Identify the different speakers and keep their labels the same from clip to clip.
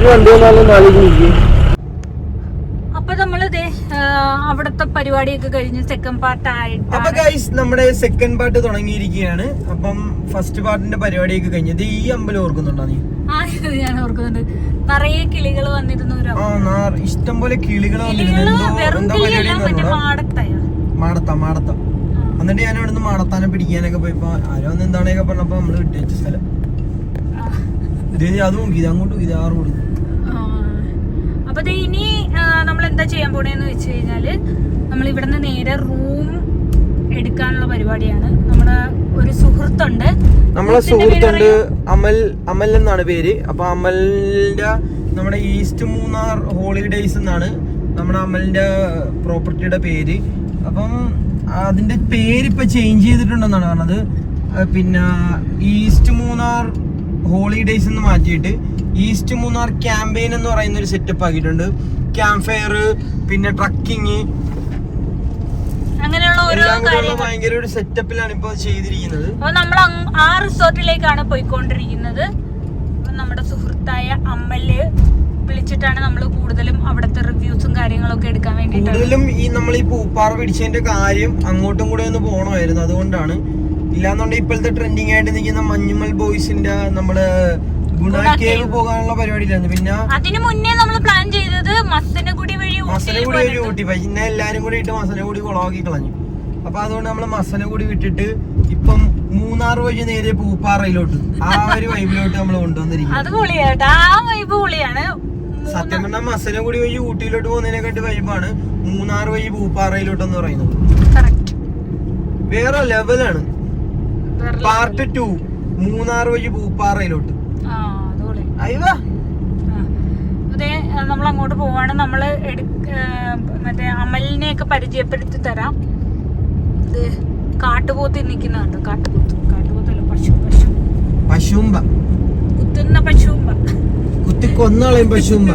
Speaker 1: വേറൊരു വണ്ടി വന്നാലും ആലോചിക്കും.
Speaker 2: അപ്പൊ നമ്മള് അവിടത്തെ പരിപാടിയൊക്കെ കഴിഞ്ഞ് സെക്കൻഡ് പാർട്ട് ആയിട്ട്
Speaker 1: അപ്പൊ ഗൈസ് നമ്മുടെ സെക്കൻഡ് പാർട്ട് തുടങ്ങിയിരിക്കുകയാണ്. അപ്പം ഫസ്റ്റ് പാർട്ടിന്റെ പരിപാടിയൊക്കെ കഴിഞ്ഞത് ഈ അമ്പലം ഓർക്കുന്നുണ്ടോ നീ?
Speaker 2: ഞാൻ ഓർക്കുന്നുണ്ട്. നിറയെ കിളികൾ വന്നിരുന്നു.
Speaker 1: ഇഷ്ടം പോലെ കിളികൾ മാടത്ത. എന്നിട്ട് ഞാൻ ഇവിടുന്ന് മാടത്താനെ പിടിക്കാനൊക്കെ പോയപ്പോ ആരോ ഒന്ന് എന്താണൊക്കെ പറഞ്ഞപ്പോ നമ്മള് വിട്ടേച്ച സ്ഥലം അത് നോക്കി അങ്ങോട്ട് നോക്കി ആറ് കൊടുക്കും.
Speaker 2: അപ്പൊ ഇനി നമ്മൾ എന്താ ചെയ്യാൻ പോണേന്ന് വെച്ച് കഴിഞ്ഞാല് നമ്മൾ ഇവിടുന്ന് നേരെ റൂം എടുക്കാനുള്ള പരിപാടിയാണ്. നമ്മുടെ ഒരു സുഹൃത്തുണ്ട്, അമൽ എന്നാണ് പേര്. അപ്പൊ അമലിന്റെ നമ്മുടെ ഈസ്റ്റ് മൂന്നാർ ഹോളിഡേയ്സ് എന്നാണ് നമ്മുടെ അമലിന്റെ പ്രോപ്പർട്ടിയുടെ പേര്. അപ്പം അതിന്റെ പേര് ഇപ്പൊ ചേഞ്ച് ചെയ്തിട്ടുണ്ടെന്നാണ് പറഞ്ഞത്. പിന്നെ ഈസ്റ്റ് മൂന്നാർ ഹോളിഡേയ്സ് എന്ന് മാറ്റിയിട്ട് ഈസ്റ്റ് മൂന്നാർ ക്യാമ്പയിൻ എന്ന് പറയുന്ന ഒരു സെറ്റപ്പ് ആക്കിയിട്ടുണ്ട്. ക്യാമ്പ് ഫയർ, പിന്നെ ട്രക്കിങ്, അങ്ങനെയുള്ള ഓരോ കാര്യങ്ങൾ ഭയങ്കര ഒരു സെറ്റപ്പിലാണ് ഇപ്പൊ ചെയ്തിരിക്കുന്നത്. അപ്പൊ നമ്മൾ ആ റിസോർട്ടിലേക്കാണ് പോയിക്കൊണ്ടിരിക്കുന്നത്. നമ്മുടെ സുഹൃത്തായ അമ്മല് വിളിച്ചിട്ടാണ് നമ്മൾ കൂടുതലും അവിടുത്തെ റിവ്യൂസും കാര്യങ്ങളൊക്കെ എടുക്കാൻ വേണ്ടി. കൂടുതലും നമ്മൾ ഈ പൂപ്പാറ പിടിച്ചതിന്റെ കാര്യം അങ്ങോട്ടും കൂടെ ഒന്ന് പോകണമായിരുന്നു. അതുകൊണ്ടാണ്. ഇല്ലാന്നുണ്ടെങ്കിൽ ഇപ്പോഴത്തെ ട്രെൻഡിങ് ആയിട്ട് നിൽക്കുന്ന മഞ്ഞുമൽ ബോയ്സിന്റെ നമ്മള് ഗുണ കേവ് പോകാനുള്ള പരിപാടിയിലായിരുന്നു. പിന്നെ അതിനു മുന്നേ നമ്മൾ പ്ലാൻ ചെയ്തത് മസനഗുഡി വഴി
Speaker 1: ഊട്ടി. പിന്നെ എല്ലാരും കൂടി ഇട്ട് മസനഗുഡി കുളമാക്കി കളഞ്ഞു. അപ്പൊ അതുകൊണ്ട് നമ്മള് മസനഗുഡി വിട്ടിട്ട് ഇപ്പം മൂന്നാർ വഴി നേരെ പൂപ്പാറയിലോട്ട് ആ ഒരു വൈബിലോട്ട് നമ്മൾ കൊണ്ടുവന്നിരിക്കുന്നത്. സത്യം പറഞ്ഞാൽ മസനഗുഡി വഴി ഊട്ടിയിലോട്ട് പോകുന്നതിനെക്കാട്ടി വൈബാണ് മൂന്നാർ വഴി പൂപ്പാറയിലോട്ടെന്ന് പറയുന്നത്. വേറെ ലെവലാണ്. പാർട്ട് 2 മൂന്നാർ വഴി പൂപ്പാറയിലോട്ട്.
Speaker 2: അതെ, നമ്മൾ അങ്ങോട്ട് പോവാണ്. നമ്മള് മറ്റേ അമലിനെയൊക്കെ പരിചയപ്പെടുത്തി തരാം. കാട്ടുപോത്ത് നിൽക്കുന്നുണ്ട്. കാട്ടുപോത്തല്ല,
Speaker 1: പശുമ്പ
Speaker 2: കുത്തുന്ന പശുമ്പ,
Speaker 1: കുത്തിക്കൊന്നളയും പശുമ്പ.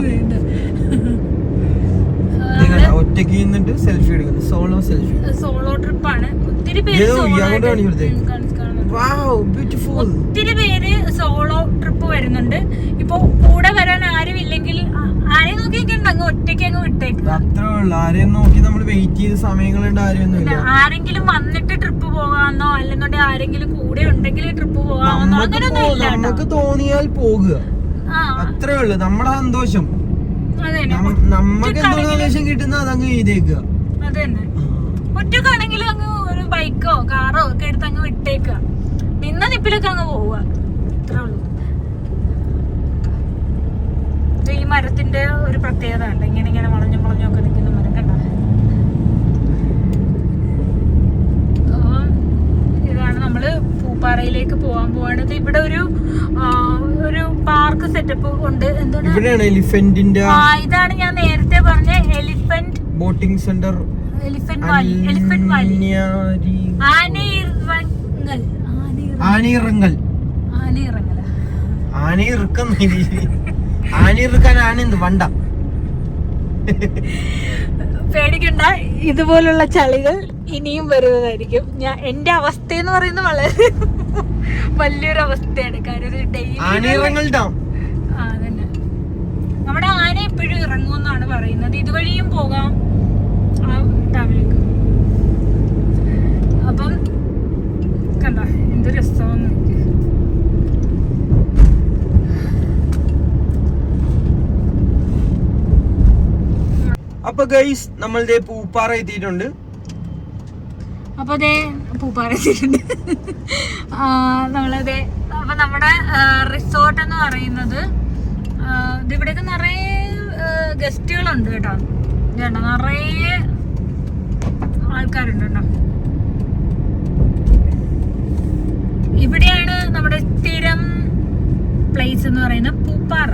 Speaker 1: ഒറ്റയ്ക്ക് നിന്നിട്ട് സെൽഫി എടുക്കുന്നു. സോളോ ട്രിപ്പാണ്. ഒത്തിരി പേര് സോളോ ട്രിപ്പ് വരുന്നുണ്ട്. ഇപ്പൊ കൂടെ വരാൻ ആരും ഇല്ലെങ്കിൽ ആരെയും നോക്കി അങ്ങ് ഒറ്റയ്ക്ക് അങ്ങ് വിട്ടേക്കും. അത്രേ ഉള്ളൂ. ആരെയും നോക്കി നമ്മൾ വെയിറ്റ് ചെയ്ത് സമയങ്ങളുണ്ട്. ആരെങ്കിലും വന്നിട്ട് ട്രിപ്പ് പോകാമെന്നോ അല്ലെന്നുണ്ടെങ്കിൽ ആരെങ്കിലും കൂടെ ഉണ്ടെങ്കിൽ ട്രിപ്പ് പോകാമെന്നോ അങ്ങനെയൊന്നും ഇല്ല. നമുക്ക് തോന്നിയാൽ പോകുക, അത്രേ ഉള്ളൂ. നമ്മുടെ സന്തോഷം, നമുക്ക് എന്തോ സന്തോഷം കിട്ടുന്ന അതങ്ങ് ചെയ്തേക്കുക. അതന്നെ. ഒറ്റക്കാണെങ്കിലും അങ്ങ് ഒരു ബൈക്കോ കാറോ ഒക്കെ എടുത്ത് അങ്ങ് വിട്ടേക്കുക. നിന്ന നിപ്പിലൊക്കെ അങ്ങ് പോവുക, അത്രേ ഉള്ളൂ. ഈ മരത്തിന്റെ ഒരു പ്രത്യേകത ഉണ്ട്. ഇങ്ങനെ വളഞ്ഞും വളഞ്ഞൊക്കെ നിൽക്കുന്ന മരം കണ്ട. ഇതാണ് നമ്മള് പൂപ്പാറയിലേക്ക് പോവാൻ പോവാണ്. ഇവിടെ ഒരു പാർക്ക് സെറ്റപ്പ് ഉണ്ട്. എന്താണ് ഇതാണ് ഞാൻ നേരത്തെ പറഞ്ഞ elephant boating centre. Elephant valley. വണ്ട പേടിക്കണ്ട, ഇതുപോലുള്ള ചളികൾ ഇനിയും വരുന്നതായിരിക്കും. എന്റെ അവസ്ഥ എന്ന് പറയുന്നത് വളരെ വലിയൊരു അവസ്ഥയാണ്. കാര്യം അതന്നെ, നമ്മുടെ ആന എപ്പോഴും ഇറങ്ങുമെന്നാണ് പറയുന്നത്. ഇതുവഴിയും പോകാം ആ ഡാമിലേക്ക്. അപ്പം കണ്ട എന്ത് രസമെന്ന്. അപ്പൊ ഗൈസ് നമ്മളുടെ പൂപ്പാറ എത്തിയിട്ടുണ്ട്.
Speaker 2: നമ്മളതെ അപ്പൊ നമ്മുടെ റിസോർട്ട് എന്ന് പറയുന്നത് ഇവിടെയൊക്കെ നിറയെ ഗസ്റ്റുകളുണ്ട് കേട്ടോ. നിറയെ ആൾക്കാരുണ്ട് കേട്ടോ. ഇവിടെയാണ് നമ്മുടെ സ്ഥിരം പ്ലേസ് എന്ന് പറയുന്നത് പൂപ്പാറ.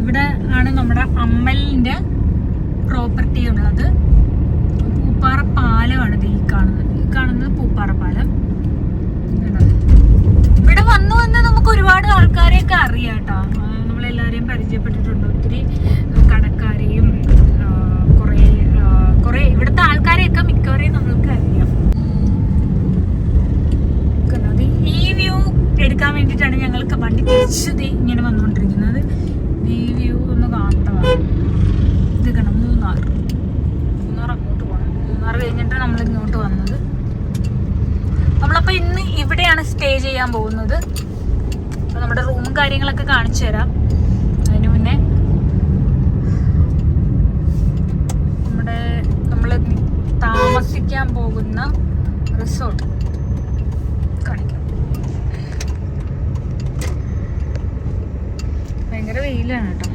Speaker 2: ഇവിടെ ആണ് നമ്മുടെ അമ്മലിന്റെ പ്രോപ്പർട്ടി ഉള്ളത്. പൂപ്പാറ പാലമാണ് ഈ കാണുന്നത് പൂപ്പാറ പാലം. ഇവിടെ വന്ന് നമുക്ക് ഒരുപാട് ആൾക്കാരെയൊക്കെ അറിയാം കേട്ടോ. നമ്മളെല്ലാവരെയും പരിചയപ്പെട്ടിട്ടുണ്ട്. ഒത്തിരി കടക്കാരെയും കുറെ ഇവിടുത്തെ ആൾക്കാരെയൊക്കെ മിക്കവരെയും നമ്മൾക്ക് അറിയാം. ഈ വ്യൂ എടുക്കാൻ വേണ്ടിയിട്ടാണ് ഞങ്ങൾക്ക് വണ്ടി തിരിച്ചത് ഇങ്ങനെ വന്നത്. ഇന്ന് ഇവിടെയാണ് സ്റ്റേ ചെയ്യാൻ പോകുന്നത്. അപ്പൊ നമ്മുടെ റൂമും കാര്യങ്ങളൊക്കെ കാണിച്ചു തരാം. അതിനു മുന്നേ നമ്മള് താമസിക്കാൻ പോകുന്ന റിസോർട്ട് കാണിക്കാം. ഭയങ്കര വെയിലാണ് കേട്ടോ.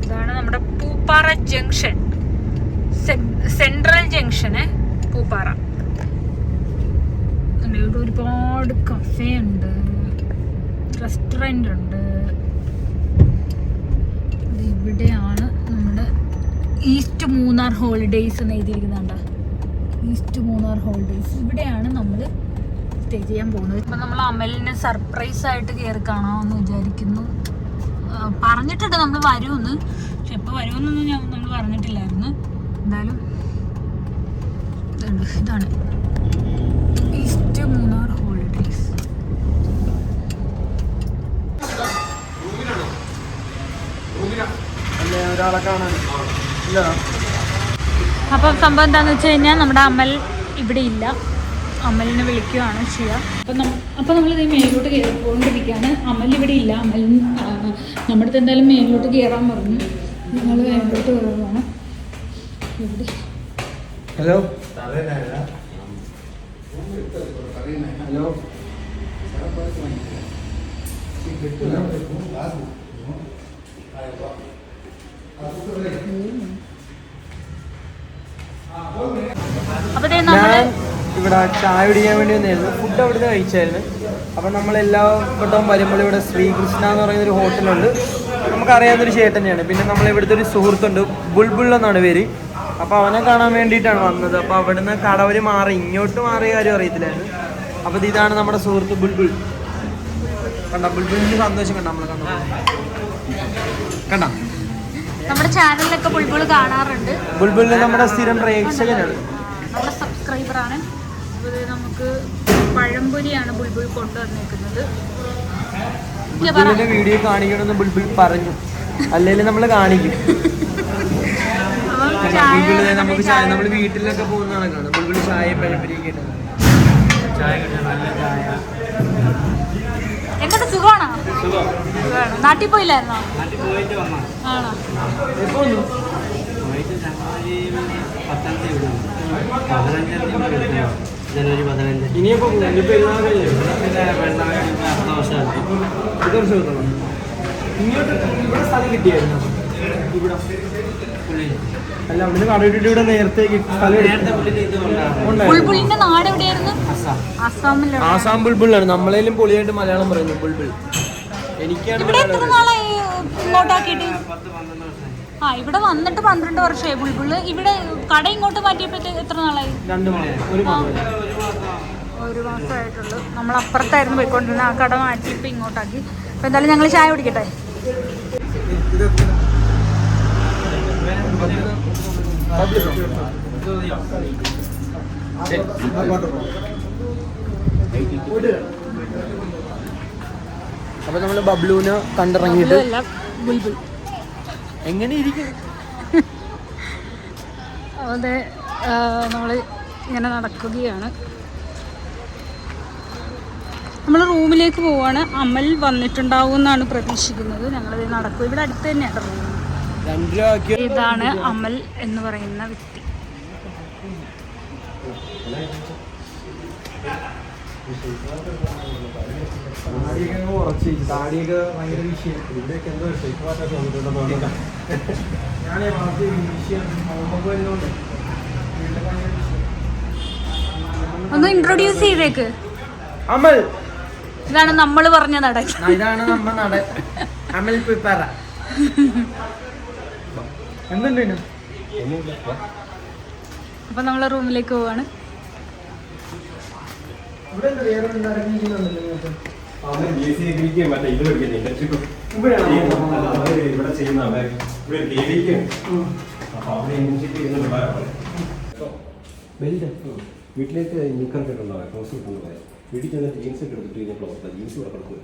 Speaker 2: ഇതാണ് നമ്മുടെ Pooppara junction, central junction Pooppara. ഇവിടെ ഒരുപാട് കഫേ ഉണ്ട്, റെസ്റ്റോറൻ്റ് ഉണ്ട്. ഇവിടെയാണ് നമ്മുടെ ഈസ്റ്റ് മൂന്നാർ ഹോളിഡേയ്സ് എന്ന് എഴുതിയിരിക്കുന്നുണ്ട്. ഈസ്റ്റ് മൂന്നാർ ഹോളിഡേയ്സ് ഇവിടെയാണ് നമ്മൾ സ്റ്റേ ചെയ്യാൻ പോകുന്നത്. ഇപ്പം നമ്മൾ അമലിനെ സർപ്രൈസ് ആയിട്ട് കയറി കാണാമെന്ന് വിചാരിക്കുന്നു. പറഞ്ഞിട്ടുണ്ട് നമ്മൾ വരുമെന്ന്, പക്ഷെ എപ്പോൾ വരുമെന്നൊന്നും നമ്മൾ പറഞ്ഞിട്ടില്ലായിരുന്നു. എന്തായാലും ഇതാണ് ഈസ്റ്റ് മൂന്നാർ ഹോളിഡേയ്സ്. അപ്പം സംഭവം എന്താണെന്ന് വെച്ച് കഴിഞ്ഞാൽ നമ്മുടെ അമൽ ഇവിടെ ഇല്ല. അമലിനെ വിളിക്കുകയാണ് ചെയ്യുക. അപ്പം നമ്മളിത് മേലോട്ട് കയറിക്കൊണ്ടിരിക്കുകയാണ്. അമൽ ഇവിടെ ഇല്ല. അമൽ നമ്മുടെ അടുത്ത് എന്തായാലും മേലോട്ട് കയറാൻ പറഞ്ഞു. നിങ്ങൾ മേലോട്ട് കയറുകയാണ്. ഇവിടെ
Speaker 3: ഹലോ ഹലോ
Speaker 2: ഞാൻ
Speaker 3: ഇവിടെ ചായ കുടിക്കാൻ വേണ്ടി വന്നായിരുന്നു. ഫുഡ് അവിടുന്ന് കഴിച്ചായിരുന്നു. അപ്പം നമ്മളെല്ലാ വട്ടവും വരുമ്പോൾ ഇവിടെ ശ്രീകൃഷ്ണ എന്ന് പറയുന്നൊരു ഹോട്ടലുണ്ട്. നമുക്കറിയാവുന്നൊരു ചേട്ടൻ തന്നെയാണ്. പിന്നെ നമ്മളിവിടുത്തെ ഒരു സുഹൃത്തുണ്ട്, ബുൾബുൾ എന്നാണ് പേര്. അപ്പോൾ അവനെ കാണാൻ വേണ്ടിയിട്ടാണ് വന്നത്. അപ്പോൾ അവിടുന്ന് കടവര് മാറി ഇങ്ങോട്ട് മാറിയ കാര്യം അറിയത്തില്ലായിരുന്നു. അപ്പോൾ ഇതാണ് നമ്മുടെ സുഹൃത്ത് ബുൾബുൾ. കണ്ട ബുൾബുളിന് സന്തോഷം കണ്ട നമ്മളെ കണ്ട
Speaker 2: നമ്മുടെ ചാനലിലൊക്കെ ബുൾബുൾ കാണാറുണ്ട്.
Speaker 3: ബുൾബുളിന് നമ്മുടെ സ്ഥിരം പ്രേക്ഷകനാണ്,
Speaker 2: നമ്മുടെ സബ്സ്ക്രൈബറാണ്. നമുക്ക് പഴംപൊരിയാണ് ബുൾബുൾ കൊണ്ടുവന്നേക്കുന്നത്.
Speaker 3: ബുൾബുളിന്റെ വീഡിയോ കാണിക്കണമെന്ന് ബുൾബുൾ പറഞ്ഞു, അല്ലെങ്കിൽ നമ്മൾ കാണിക്കും. ബുൾബുൾ നമുക്ക് നമ്മൾ വീട്ടിലൊക്കെ പോകുന്നതാണ് കാണുന്നത്. ബുൾബുൾ ചായ പഴംപൊരിയൊക്കെ ഇട്ടത്. ചായ കിട്ടും, നല്ല ചായ.
Speaker 2: എങ്ങനെ സുഖമാണോ? നാട്ടിൽ പോയില്ലായിരുന്നോ? ആണോ?
Speaker 3: എപ്പോ
Speaker 4: ജനുവരി 15.
Speaker 3: ഇനിയപ്പോ ഇങ്ങോട്ട് ഇവിടെ സ്ഥലം കിട്ടിയായിരുന്നു. ഇവിടെ അല്ല അവിടെ കടയിട്ടിട്ട് ഇവിടെ നേരത്തെ
Speaker 2: ബുൾബുളിന്റെ നാട് എവിടെയായിരുന്നു? അസാമിലാണ്.
Speaker 3: ആസാം ബുൾബുളാണ്. നമ്മളേലും പൊളിയായിട്ട് മലയാളം പറയുന്നു ബുൾബുൾ. എനിക്കാണ്
Speaker 2: ഇവിടെ എത്ര നാളായി ഇങ്ങോട്ടാക്കിയിട്ട്? ഇവിടെ വന്നിട്ട് 12 വർഷമായി ബുൾബുള്. ഇവിടെ കട ഇങ്ങോട്ട് മാറ്റിയപ്പോഴത്തേക്ക് എത്ര നാളായി?
Speaker 3: 2 മാസം, 1 മാസം.
Speaker 2: 1 മാസമായിട്ടുള്ളൂ. നമ്മൾ അപ്പുറത്തായിരുന്നു പോയിക്കൊണ്ടിരുന്നത്. ആ കട മാറ്റി ഇപ്പം ഇങ്ങോട്ടാക്കി. അപ്പം എന്തായാലും ഞങ്ങൾ ചായ കുടിക്കട്ടെ.
Speaker 3: അപ്പൊ നമ്മള് ബബ്ലുവിനെ കണ്ടിറങ്ങിയിട്ട്
Speaker 2: ബുൾബുൾ
Speaker 3: എങ്ങനെ ഇരിക്കും?
Speaker 2: അതെ, നമ്മൾ ഇങ്ങനെ നടക്കുകയാണ്. നമ്മൾ റൂമിലേക്ക് പോവാണ്. അമൽ വന്നിട്ടുണ്ടാവും എന്നാണ് പ്രതീക്ഷിക്കുന്നത്. ഞങ്ങളിത് നടക്കും. ഇവിടെ അടുത്ത് തന്നെയാണ് റൂം. ഇതാണ് അമൽ എന്ന് പറയുന്ന വ്യക്തി. ഒന്ന് ഇൻട്രൊഡ്യൂസ് ചെയ്തേക്ക്.
Speaker 3: അമൽ,
Speaker 2: ഇതാണ് നമ്മൾ പറഞ്ഞ നടൻ.
Speaker 3: ഇതാണ് നമ്മ നടൻ അമൽ പൂപ്പാറ. എന്തുണ്ട്?
Speaker 2: അപ്പൊ നമ്മള് റൂമിലേക്ക് പോവാണ്.
Speaker 4: വീട്ടിലേക്ക് നിൽക്കാൻ കേട്ടുണ്ടാവാം. വീട്ടിൽ ചെന്നിട്ട് ജീൻസ് ഒക്കെ എടുത്തിട്ട് കഴിഞ്ഞപ്പോൾ ജീൻസ് കൂടെ കിടക്കും.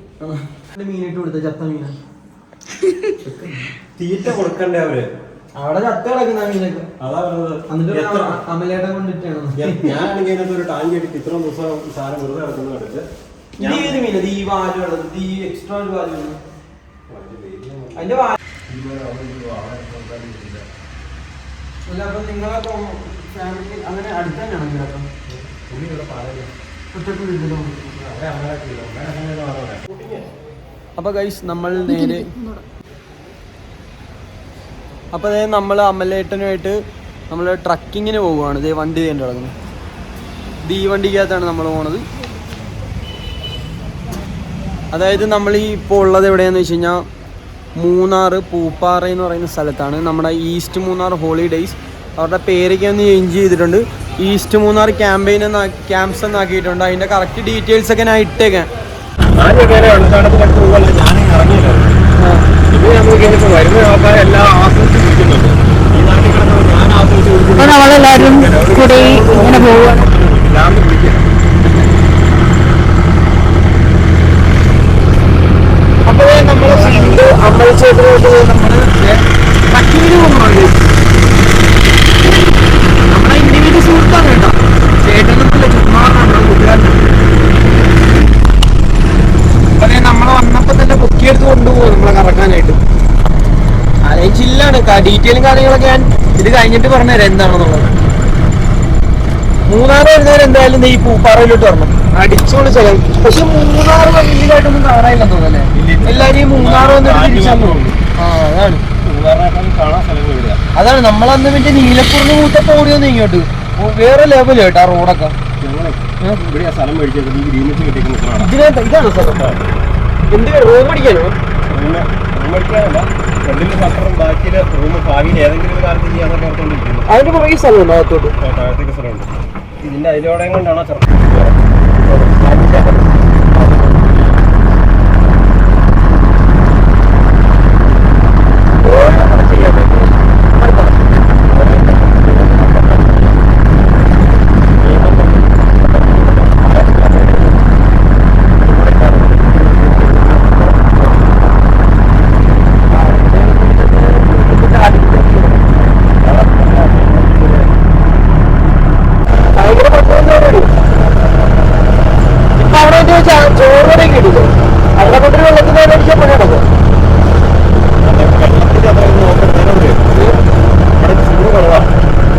Speaker 3: മീനിട്ട് കൊടുത്ത ചത്ത മീന
Speaker 4: തീറ്റ കൊടുക്കണ്ടേ അവര്.
Speaker 3: അവിടെ ചത്ത കിടക്കുന്ന മീനൊക്കെ.
Speaker 4: അതാ പറഞ്ഞത്.
Speaker 3: എന്നിട്ട് അമലേട്ടൻ കൊണ്ടിട്ടാണ്.
Speaker 4: ഞാനാണെങ്കിൽ അതിനകത്ത് ഒരു ടാങ്ക് ഇട്ടിട്ട് ഇത്രയും ദിവസം സാധനം വെറുതെ കിടക്കുന്ന കണ്ടിട്ട്
Speaker 3: ഏത് മീന ഈ വാലുള്ളത് ഈ എക്സ്ട്രാ ഒരു വാല് അതിന്റെ വാല് അല്ല. അപ്പൊ നിങ്ങളൊക്കെ ഫാമിലി അങ്ങനെ അടുത്ത് തന്നെയാണ് വീടൊക്കെ? അപ്പൊ ഗൈസ് നമ്മൾ നേരെ അപ്പോൾ അതായത് നമ്മൾ അമലേട്ടനുമായിട്ട് നമ്മൾ ട്രക്കിങ്ങിന് പോവുകയാണ്. ഇതേ വണ്ടി തന്നെ കിടക്കുന്നത്. ഈ വണ്ടിക്കകത്താണ് നമ്മൾ പോണത്. അതായത് നമ്മൾ ഈ ഇപ്പോൾ ഉള്ളത് എവിടെയാണെന്ന് വെച്ച് കഴിഞ്ഞാൽ മൂന്നാർ പൂപ്പാറ എന്ന് പറയുന്ന സ്ഥലത്താണ്. നമ്മുടെ ഈസ്റ്റ് മൂന്നാർ ഹോളിഡേയ്സ് അവരുടെ പേരൊക്കെ ഒന്ന് ചേഞ്ച് ചെയ്തിട്ടുണ്ട്. ഈസ്റ്റ് മൂന്നാർ ക്യാമ്പ്സ് എന്നാക്കിയിട്ടുണ്ട്. അതിൻ്റെ കറക്റ്റ് ഡീറ്റെയിൽസ് ഒക്കെ ഞാൻ ഇട്ടേക്കാം.
Speaker 2: അപ്പൊ നമ്മളെല്ലാവരും കൂടി ഇങ്ങനെ പോവുകയാണ്.
Speaker 3: അപ്പോൾ നമ്മൾ അമ്പലച്ചേട്ടനായിട്ട് നമ്മൾ ട്രക്കിങ്ങിന് പോകുന്നുണ്ട്. നമ്മളെ ഇൻഡിവിജ്വൽ സുഹൃത്താണ് കേട്ടോ. ചേട്ടനൊന്നുമില്ല, ചുമ്മാറാണ് കൂട്ടുകാരനാണ്. അതെ നമ്മൾ വന്നപ്പോൾ തന്നെ പൊക്കിയെടുത്ത് കൊണ്ടുപോകും നമ്മളെ കറക്കാനായിട്ട്. അതെ ചില്ലാണ്. ഡീറ്റെയിലും കാര്യങ്ങളൊക്കെ ഞാൻ ഇത് കഴിഞ്ഞിട്ട് പറഞ്ഞുതരാം എന്താണെന്നുള്ളത്. മൂന്നാർ വരുന്നവർ എന്തായാലും ഈ പൂപ്പാറയിലോട്ട് വരണം. അടിച്ചോണ്ട് ചെലവ്. പക്ഷെ മൂന്നാർ വലിയതായിട്ടൊന്നും കാണാനില്ലെന്ന് തോന്നുന്നല്ലേ? എല്ലാരും മൂന്നാർ വന്നിട്ട് തിരിച്ചാന്ന് തോന്നുന്നു. അതാണ് നമ്മളന്ന് മറ്റേ നീലപ്പൂറിന് മൂത്തപ്പോ ഓടിയൊന്നും ഇങ്ങോട്ട് വേറെ ലെവല് കേട്ടോ ആ റോഡൊക്കെ. ഇതിനകത്ത് ഇതാണ് സ്ഥലം. എന്ത് റൂം അടിക്കാനോ? അതിന്റെ പുറകെ സ്ഥലമുണ്ടോ അകത്തോട്ട്?
Speaker 4: ഇതിന്റെ അതിലൂടെ കൊണ്ടാണോ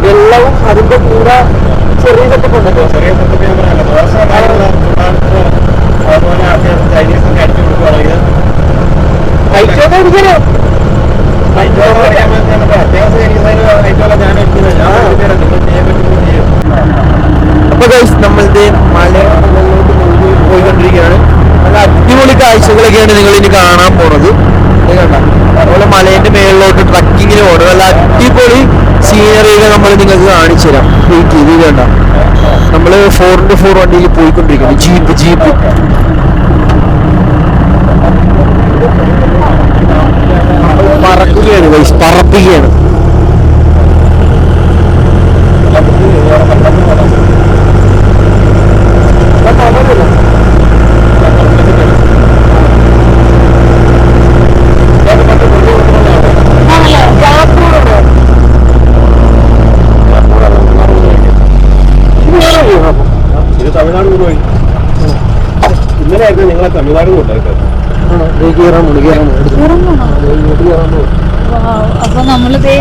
Speaker 3: വെള്ളവും അതിന്റെ കൂടെ ചെറിയ സെറ്റപ്പ് ഉണ്ടല്ലോ. അപ്പൊ ഗൈസ് നമ്മളുടെ മലയോട്ട് പോയിക്കൊണ്ടിരിക്കുകയാണ്. നല്ല അടിപൊളി കാഴ്ചകളൊക്കെയാണ് നിങ്ങൾ ഇനി കാണാൻ പോണത്. കണ്ട അതുപോലെ മലേന്റെ മേളിലോട്ട് ട്രക്കിങ്ങിന് പോകണം. നല്ല അടിപൊളി സീനറിയൊക്കെ നമ്മൾ നിങ്ങൾക്ക് കാണിച്ചു തരാം. വെയിറ്റ് ചെയ്ത് കണ്ട നമ്മൾ 4x4 വണ്ടിയിൽ പോയിക്കൊണ്ടിരിക്കുന്നു. ജീപ്പ് പറക്കുകയാണ് ഗൈസ്, പറപ്പിക്കുകയാണ്.
Speaker 4: ഇത് തമിഴ്നാട് പോയി ഇന്നലെയായിരുന്നു നിങ്ങളെ തമിഴ്നാട് കൊണ്ടായിട്ട്.
Speaker 2: അപ്പൊ നമ്മളിത്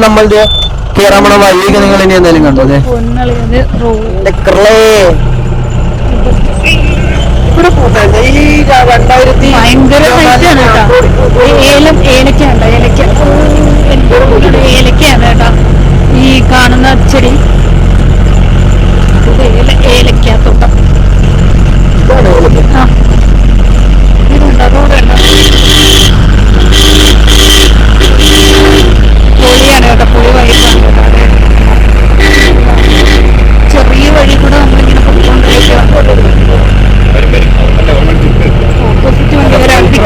Speaker 3: നമ്മളുടെ കേരള വഴിയൊക്കെ നിങ്ങൾ ഇനി എന്തായാലും കണ്ടോ? അതെ
Speaker 2: ഭയങ്കര റേറ്റാണ് കേട്ടോ. ഏലക്കയാണ് കേട്ടോ ഈ കാണുന്ന ചെടി. ഏലക്കാത്തോട്ടം ഇതുണ്ട്. അതോടെയല്ല പൊളിയാണ് കേട്ടോ. പൊളി വൈബാണ് കേട്ടോ. ചെറിയ വഴി കൂടെ നമ്മളിങ്ങനെ പൊയ്ക്കൊണ്ടിരിക്കുക. ഓപ്പോസിറ്റ് വണ്ടി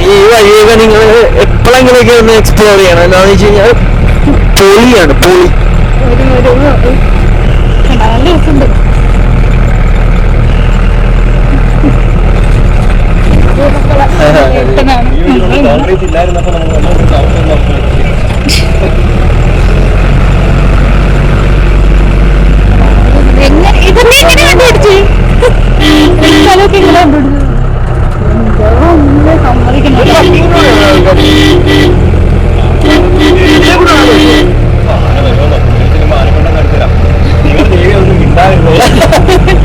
Speaker 3: ഈ വഴിയൊക്കെ നിങ്ങൾ എപ്പോഴെങ്കിലൊക്കെ ഒന്ന് എക്സ്പ്ലോർ ചെയ്യണം. എന്താണെന്ന് വെച്ച് കഴിഞ്ഞാൽ പൊളിയാണ്, പൊളി.
Speaker 2: നല്ല രസമുണ്ട്.
Speaker 4: കോൺക്രീറ്റ് ഇല്ലായിരുന്നപ്പോൾ നമ്മൾ വന്നുകൊണ്ടിരുന്ന അവസ്ഥ
Speaker 1: ഇതൊക്കെ എങ്ങനെ കണ്ടുപിടിച്ചു? സ്ഥലമൊക്കെ ഇങ്ങനെ കണ്ടുപിടിച്ചു.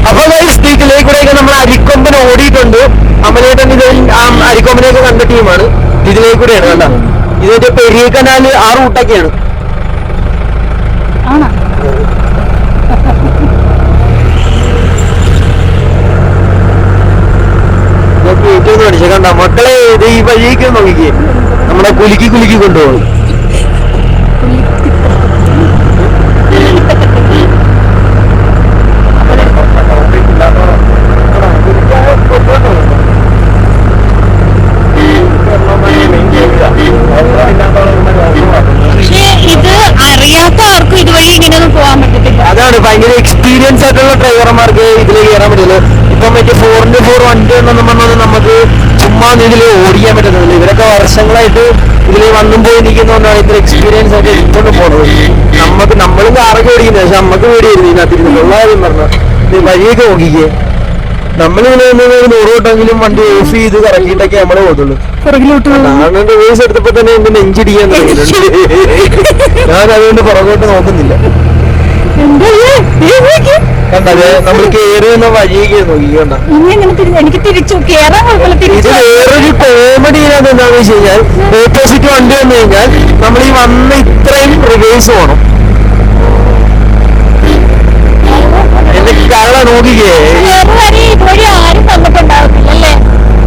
Speaker 3: അപ്പൊ ഇതിലേക്കൂടെയൊക്കെ നമ്മൾ അരിക്കൊമ്പൻ ഓടിയിട്ടുണ്ട്. അമലേട്ടൻ ഇതിൽ ആ അരിക്കൊമ്പനെയൊക്കെ കണ്ട ടീമാണ്. ഇതിലേക്കൂടെയാണ് കണ്ട. ഇതിന്റെ പെരിയ കനാല് ആ റൂട്ടൊക്കെയാണ്. ഏറ്റവും പഠിച്ച കണ്ട മക്കളെ ഇത് ഈ വഴിക്ക് നോക്കിക്കേ, നമ്മളെ കുലുക്കി കുലുക്കി കൊണ്ടുപോകും. അതാണ് ഭയങ്കര എക്സ്പീരിയൻസ് ആയിട്ടുള്ള ഡ്രൈവർമാർക്ക് ഇതിൽ കയറാൻ പറ്റുള്ളൂ. ഇപ്പം മറ്റേ 4x4 വണ്ടി എന്നൊന്നും പറഞ്ഞത് നമുക്ക് ചുമ്മാ ഇതിൽ ഓടിക്കാൻ പറ്റുന്നില്ല. ഇവരൊക്കെ വർഷങ്ങളായിട്ട് ഇതിൽ വന്നും പോയി നിൽക്കുന്നതുകൊണ്ടാണ് ഇത്ര എക്സ്പീരിയൻസ് ആയിട്ട് എടുത്തോണ്ട് പോണത്. നമ്മളും കാറൊക്കെ ഓടിക്കുന്നത്, പക്ഷെ നമുക്ക് പേടിയായിരുന്നു ഇതിനകത്തിരുന്നത്. ഉള്ള കാര്യം പറഞ്ഞാൽ വഴിയൊക്കെ നോക്കിക്കേ, നമ്മളിങ്ങനെ 100 വട്ടെങ്കിലും വണ്ടി ഓഫ് ചെയ്ത് കറക്കിയിട്ടൊക്കെ നമ്മളെ പോകത്തുള്ളൂ. റിവേഴ്സ് എടുത്തപ്പോ തന്നെ എന്റെ നെഞ്ചിടിക്കാൻ തുടങ്ങിയിട്ടുണ്ട്. ഞാൻ അതുകൊണ്ട് പുറകോട്ട് നോക്കുന്നില്ല. കണ്ടത് നമ്മൾ കേറുന്ന വഴിയൊക്കെ നോക്കിക്കണ്ട. ഇത് വേറൊരു കോമഡി എന്താണെന്ന് വെച്ച് കഴിഞ്ഞാൽ, ഓപ്പോസിറ്റ് വണ്ടി വന്നു കഴിഞ്ഞാൽ നമ്മൾ ഈ വന്ന് ഇത്രയും റിവേഴ്സ് പോകണം. എന്റെ കള്ള നോക്കിക്കേ,
Speaker 1: ആരും വന്നിട്ടുണ്ടാവത്തില്ലല്ലേ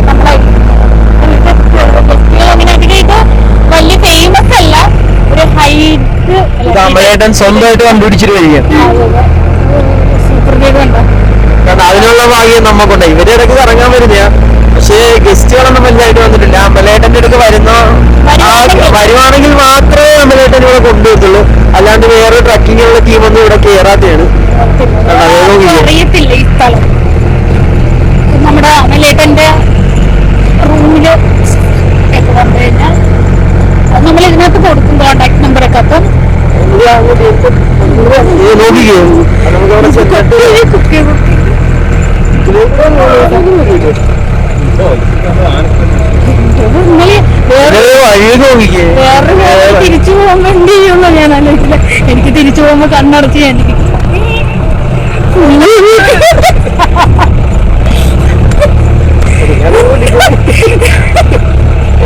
Speaker 1: നമ്മളെ വലിയ ഫേമസ് അല്ല, ഒരു ഹൈറ്റ്.
Speaker 3: അമലേട്ടൻ സ്വന്തമായിട്ട് കണ്ടുപിടിച്ചിട്ട് വരികയാണ്. കാരണം അതിനുള്ള ഭാഗ്യം നമുക്കുണ്ട്. ഇവരുടെ ഇടയ്ക്ക് കറങ്ങാൻ വരുന്നയാ, പക്ഷേ ഗസ്റ്റുകളൊന്നും വലുതായിട്ട് വന്നിട്ടില്ല. അമലേട്ടന്റെ അടുത്ത് വരുവാണെങ്കിൽ മാത്രമേ അമലേട്ടൻ ഇവിടെ കൊണ്ടുപോകത്തുള്ളൂ. അല്ലാണ്ട് വേറെ ട്രക്കിങ്ങിനുള്ള ടീമൊന്നും ഇവിടെ കയറാത്തതാണ്.
Speaker 1: അറിയത്തില്ല ഈ സ്ഥലം. നമ്മുടെ അമലേട്ടന്റെ റൂമില് വന്നു കഴിഞ്ഞാൽ നമ്മൾ ഇതിനകത്ത് കൊടുക്കും കോണ്ടാക്ട് നമ്പറൊക്കെ. അപ്പം വേറെ തിരിച്ചു പോകുമ്പോ എന്ത് ചെയ്യുള്ളൂ ഞാൻ ആലോചിച്ചില്ല. എനിക്ക് തിരിച്ചു പോകുമ്പോ കണ്ണടച്ച് ഞാൻ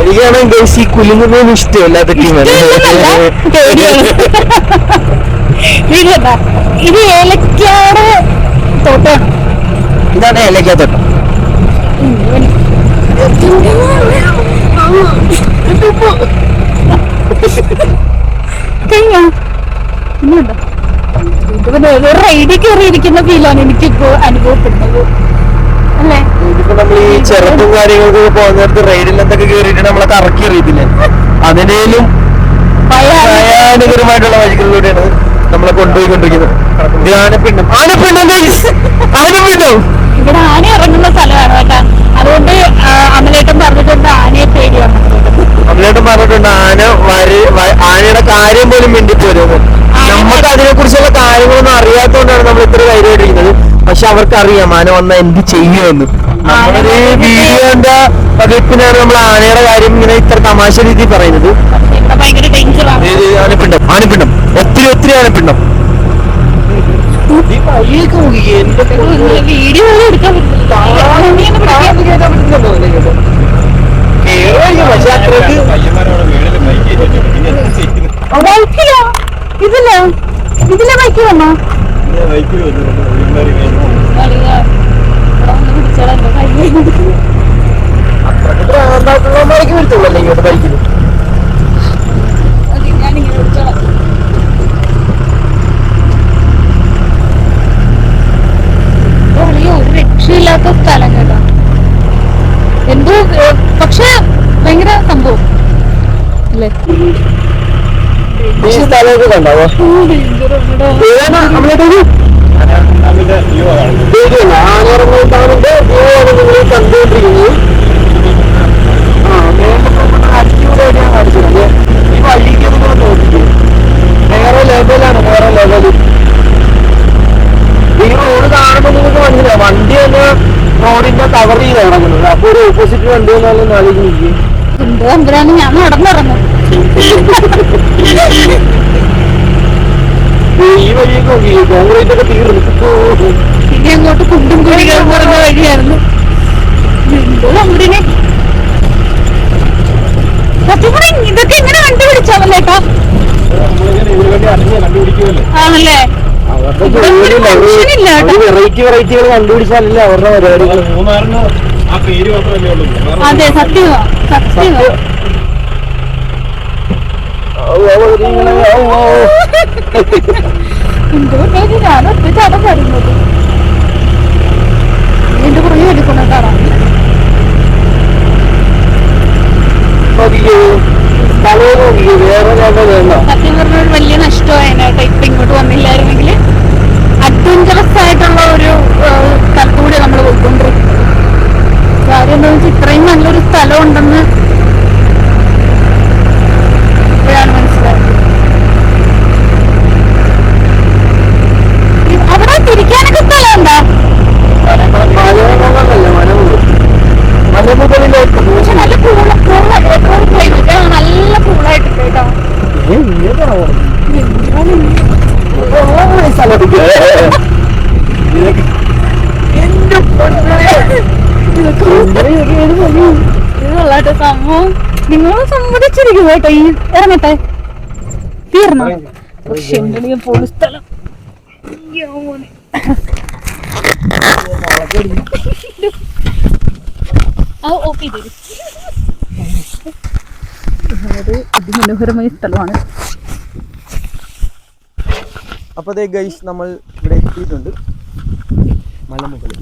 Speaker 3: എനിക്കാണെങ്കിൽ ഈ കുലുങ്ങുന്നതൊന്നും ഇഷ്ടമല്ലാത്ത ടീമാണ്.
Speaker 1: ഇത് ഏലക്കാട് തോട്ടം.
Speaker 3: ഇതാണ് ഏലക്കാ തോട്ടം. റൈഡിൽ കയറിയിരിക്കുന്ന ഫീലാണ് എനിക്കിപ്പോ അനുഭവപ്പെടുന്നത് അല്ലേ. ഇതിപ്പോ നമ്മൾ ഈ ചെറുപ്പും കാര്യങ്ങൾക്കൊക്കെ പോകുന്ന നേരത്ത് റൈഡിൽ എന്തൊക്കെ കയറിയിട്ട് നമ്മളെ കറക്കി അറിയത്തില്ലേ, അതിനേലും ഭയാനകരമായിട്ടുള്ള വഴികളിലൂടെയാണ് നമ്മളെ കൊണ്ടുപോയിക്കൊണ്ടിരിക്കുന്നത്. ആനപ്പിണ്ടം ഇവിടെ ആന ഇറങ്ങുന്ന സ്ഥലമാണ് കേട്ടോ. അതുകൊണ്ട് അമലേട്ടൻ പറഞ്ഞിട്ടുണ്ട് ആനയെ പേടിയാണ്. അമലേട്ടൻ പറഞ്ഞിട്ടുണ്ട് ആനയുടെ കാര്യം പോലും മിണ്ടിപ്പോരുന്നത്. നമുക്ക് അതിനെ കുറിച്ചുള്ള കാര്യങ്ങളൊന്നും അറിയാത്തതുകൊണ്ടാണ് നമ്മൾ ഇത്ര ധൈര്യമായിട്ടിരിക്കുന്നത്. പക്ഷെ അവർക്കറിയാം ആന വന്നാൽ എന്ത് ചെയ്യുമെന്ന്. നമ്മളൊരു വീഡിയോന്റെ പതിപ്പിനാണ് നമ്മൾ ആനയുടെ കാര്യം ഇങ്ങനെ ഇത്ര തമാശ രീതിയിൽ പറയുന്നത്. ആനപ്പിണ്ടം ഒത്തിരി ആനപ്പിണ്ടം. വീഡിയോ എടുക്കാൻ ഇതിലെ ബൈക്ക് വന്നോ? ബൈക്ക് വിളിച്ചോളല്ലേ ഇങ്ങോട്ട് ബൈക്കിൽ. ഞാനിങ്ങനെ വിളിച്ചോളാം. ഒരു രക്ഷയില്ലാത്ത സ്ഥലം കേട്ടോ. എന്തോ പക്ഷെ ഭയങ്കര സംഭവം അല്ലേ. ഈ സ്ഥലമൊക്കെ കണ്ടാവോ? ആനയിറങ്ങുന്ന കണ്ടുകൊണ്ടിരിക്കുന്നത്. കവർ ചെയ്ത് ഇറങ്ങുന്നത്. അപ്പൊ ഒരു ഓപ്പോസിറ്റ് വണ്ടി വന്നാലും ആലോചിക്കും
Speaker 2: എന്തോ എന്തിനാണ് ഞാൻ നടന്നിറങ്ങും.
Speaker 3: ഈ വഴിയൊക്കെ നോക്കി കോൺക്രീറ്റ് ഒക്കെ തീർന്നു.
Speaker 2: ഇനി അങ്ങോട്ട് കുണ്ടും കുഴികൾ പറഞ്ഞ വഴിയായിരുന്നു. എന്തോ അമ്പതിനെ സത്യം പറഞ്ഞ ഇതൊക്കെ എങ്ങനെ കണ്ടുപിടിച്ചാവല്ലേട്ടാ? ആണല്ലേ?
Speaker 3: വെറൈറ്റികൾ കണ്ടുപിടിച്ചാലല്ലേ അവരുടെ പരിപാടികൾ.
Speaker 2: അതെ സത്യമാ സത്യമാ. എന്തോ ഞാൻ ഒറ്റച്ചാടം വരുന്നത് എന്റെ പുറകെ എടുക്കുന്ന കാണാം. സത്യം പറഞ്ഞ ഒരു വലിയ നഷ്ടമായേട്ടാ ഇപ്പൊ ഇങ്ങോട്ട് വന്നില്ലായിരുന്നെങ്കിൽ. അഡ്വഞ്ചറസ് ആയിട്ടുള്ള ഒരു സ്ഥലത്തൂടെ നമ്മൾ പോയിക്കൊണ്ടിരിക്കും. കാര്യം എന്താ വെച്ചാൽ ഇത്രയും നല്ലൊരു സ്ഥലം ഉണ്ടെന്ന് ഇപ്പോഴാണ് മനസ്സിലായത്. അവിടെ തിരിക്കാനൊക്കെ സ്ഥലമുണ്ടോ? പക്ഷെ നല്ല ക്ലൈമറ്റ് നല്ല കൂളായിട്ട് കേട്ടോ. ഇതുള്ളാട്ടോ സംഭവം. നിങ്ങൾ സമ്മതിച്ചിരിക്കും കേട്ടോ. ഈ ഇറങ്ങട്ടെ തീർന്നോ? പക്ഷെ എന്തെങ്കിലും പോണ സ്ഥലം അതിമനോഹരമായ സ്ഥലമാണ്.
Speaker 3: അപ്പൊ ദേ ഗൈസ് നമ്മൾ ഇവിടെ എത്തിയിട്ടുണ്ട് മലമുകളിൽ.